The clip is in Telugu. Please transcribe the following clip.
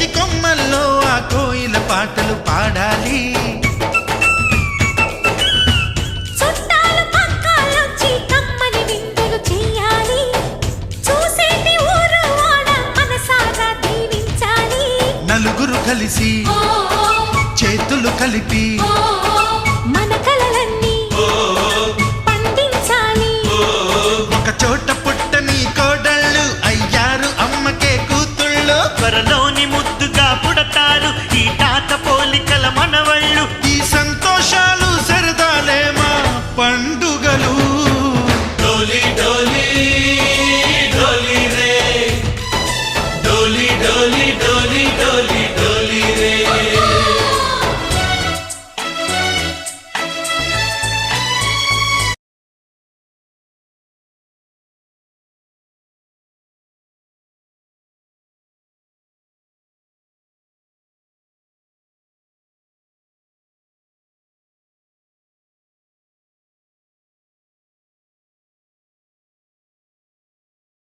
ఈ కొమ్మల్లో ఆ కోయిల పాటలు పాడాలి. నలుగురు కలిసి చేతులు కలిపి మన కలలన్నీ పండించాలి. ఒక చోట పుట్టని కోడళ్ళు అయ్యారు అమ్మకే కూతుళ్ళు. త్వరలోని ముద్దుగా పుడతారు ఈ తాత పోలికల మనవళ్ళు. ఈ సంతోషాలు సరదాలే మా పండుగలు.